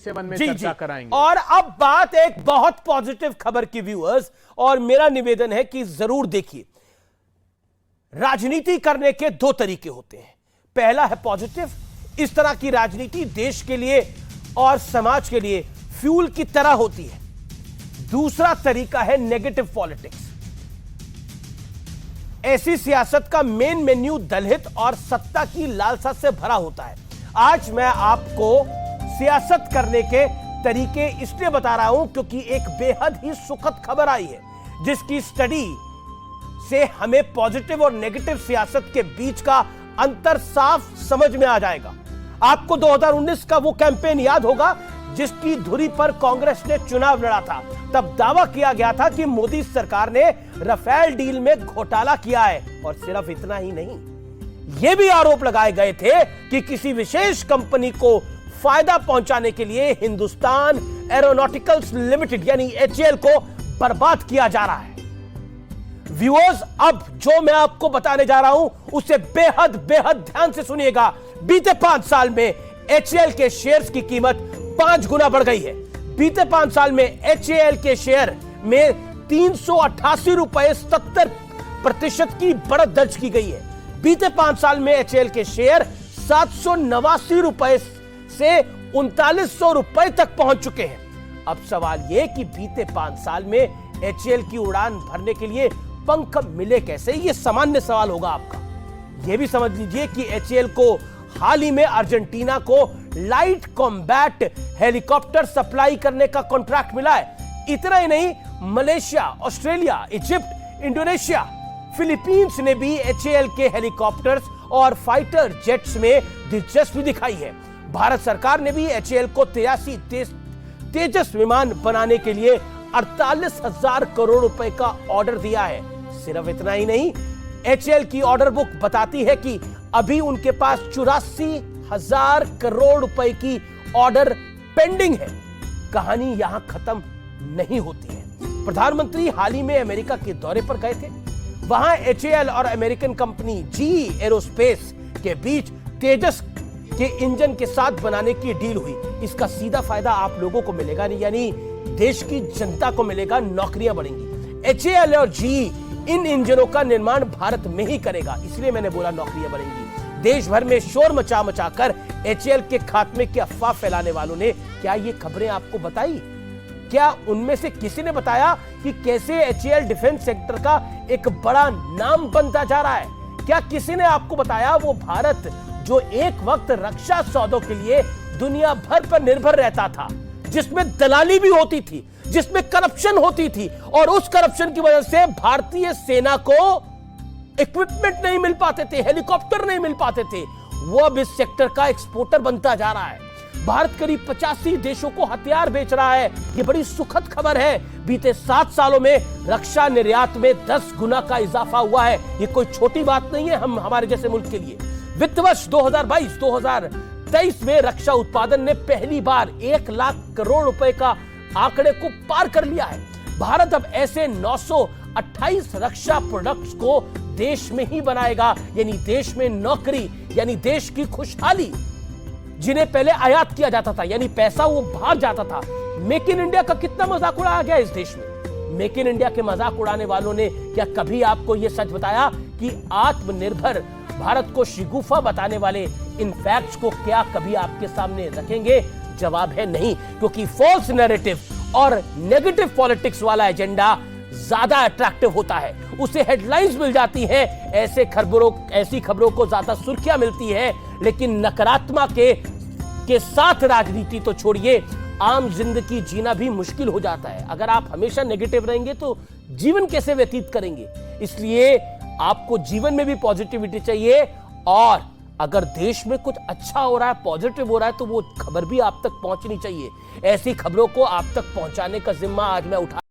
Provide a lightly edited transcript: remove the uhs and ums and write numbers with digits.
7 में जी चर्चा जी कराएंगे। और अब बात एक बहुत पॉजिटिव खबर की व्यूअर्स, और मेरा निवेदन है कि जरूर देखिए। राजनीति करने के दो तरीके होते हैं। पहला है पॉजिटिव, इस तरह की राजनीति देश के लिए और समाज के लिए फ्यूल की तरह होती है। दूसरा तरीका है नेगेटिव पॉलिटिक्स। ऐसी सियासत का मेन मेन्यू दलहित और सत्ता की लालसा से भरा होता है। आज मैं आपको सियासत करने के तरीके इसलिए बता रहा हूं क्योंकि एक बेहद ही सुखद खबर आई है, जिसकी स्टडी से हमें पॉजिटिव और नेगेटिव सियासत के बीच का अंतर साफ समझ में आ जाएगा। आपको 2019 का वो कैंपेन याद होगा जिसकी धुरी पर कांग्रेस ने चुनाव लड़ा था। तब दावा किया गया था कि मोदी सरकार ने राफेल डील में घोटाला किया है, और सिर्फ इतना ही नहीं, यह भी आरोप लगाए गए थे कि किसी विशेष कंपनी को फायदा पहुंचाने के लिए हिंदुस्तान एरोनॉटिकल्स लिमिटेड यानी HAL को बर्बाद किया जा रहा है। व्यूअर्स, अब जो मैं आपको बताने जा रहा हूं उसे बेहद बेहद ध्यान से सुनिएगा। बीते 5 साल में HAL के शेयर्स की कीमत 5 गुना बढ़ गई है। बीते 5 साल में HAL के शेयर में 388 रुपए 70% की बढ़त दर्ज की गई है। बीते 5 साल में HAL के शेयर 789 रुपए से 3900 रुपए तक पहुंच चुके हैं। अब सवाल यह कि बीते 5 साल में HAL की उड़ान भरने के लिए पंख मिले कैसे, यह सामान्य सवाल होगा आपका। यह भी समझ लीजिए कि HAL को हाल ही में अर्जेंटीना को लाइट कॉम्बैट हेलीकॉप्टर सप्लाई करने का कॉन्ट्रैक्ट मिला है। इतना ही नहीं, Malaysia, Australia, Egypt, Indonesia, Philippines ने भी HAL के हेलीकॉप्टर्स और फाइटर जेट्स में दिलचस्पी दिखाई है। भारत सरकार ने भी HAL को 83 तेजस विमान बनाने के लिए 48,000 करोड़ रुपए का ऑर्डर दिया है। सिर्फ इतना ही नहीं, HAL की ऑर्डर बुक बताती है कि अभी उनके पास 84,000 करोड़ रुपए की ऑर्डर पेंडिंग है। कहानी यहां खत्म नहीं होती है। प्रधानमंत्री हाल ही में अमेरिका के दौरे पर गए थे। वहां HAL और अमेरिकन कंपनी GE एरोस्पेस के बीच तेजस के इंजन के साथ बनाने की डील हुई। इसका सीधा फायदा आप लोगों को मिलेगा, यानी देश की जनता को मिलेगा, नौकरियां बढ़ेंगी। HAL और GE इन इंजनों का निर्माण भारत में ही करेगा, इसलिए मैंने बोला नौकरियां बढ़ेंगी। देश भर में शोर मचा मचाकर HAL के खात्मे की अफवाह फैलाने वालों ने क्या ये खबरें आपको बताई? क्या उनमें से किसी ने बताया कि कैसे HAL डिफेंस सेक्टर का एक बड़ा नाम बनता जा रहा है? क्या किसी ने आपको बताया वो भारत जो एक वक्त रक्षा सौदों के लिए दुनिया भर पर निर्भर रहता था, जिसमें दलाली भी होती थी, जिसमें करप्शन होती थी, और उस करप्शन की वजह से भारतीय सेना को इक्विपमेंट नहीं मिल पाते थे, हेलीकॉप्टर नहीं मिल पाते थे, वो अब इस सेक्टर का एक्सपोर्टर बनता जा रहा है। भारत करीब 85 देशों को हथियार बेच रहा है। ये बड़ी सुखद खबर है। बीते 7 सालों में रक्षा निर्यात में 10 गुना का इजाफा हुआ है। ये कोई छोटी बात नहीं है हमारे जैसे मुल्क के लिए। वित्त वर्ष 2022-2023 में रक्षा उत्पादन ने पहली बार 1 लाख करोड़ रुपए का आंकड़े को पार कर लिया है। भारत अब ऐसे 928 रक्षा प्रोडक्ट्स को देश में ही बनाएगा, यानी देश में नौकरी, यानी देश की खुशहाली। जिन्हें पहले आयात किया जाता था, यानी पैसा वो बाहर जाता था। मेक इन इंडिया का कितना मजाक उड़ाया गया इस देश में। मेक इन इंडिया के मजाक उड़ाने वालों ने क्या कभी आपको यह सच बताया कि आत्मनिर्भर भारत को शिगुफा बताने वाले इन फैक्ट्स को क्या कभी आपके सामने रखेंगे? जवाब है नहीं, क्योंकि फॉल्स नैरेटिव और नेगेटिव पॉलिटिक्स वाला एजेंडा ज्यादा अट्रैक्टिव होता है, उसे हेडलाइंस मिल जाती हैं, ऐसी खबरों को ज्यादा सुर्खियां मिलती है। लेकिन नकारात्मक के साथ राजनीति तो छोड़िए, आम जिंदगी जीना भी मुश्किल हो जाता है। अगर आप हमेशा नेगेटिव रहेंगे तो जीवन कैसे व्यतीत करेंगे? इसलिए आपको जीवन में भी पॉजिटिविटी चाहिए, और अगर देश में कुछ अच्छा हो रहा है, पॉजिटिव हो रहा है, तो वो खबर भी आप तक पहुंचनी चाहिए। ऐसी खबरों को आप तक पहुंचाने का जिम्मा आज मैं उठा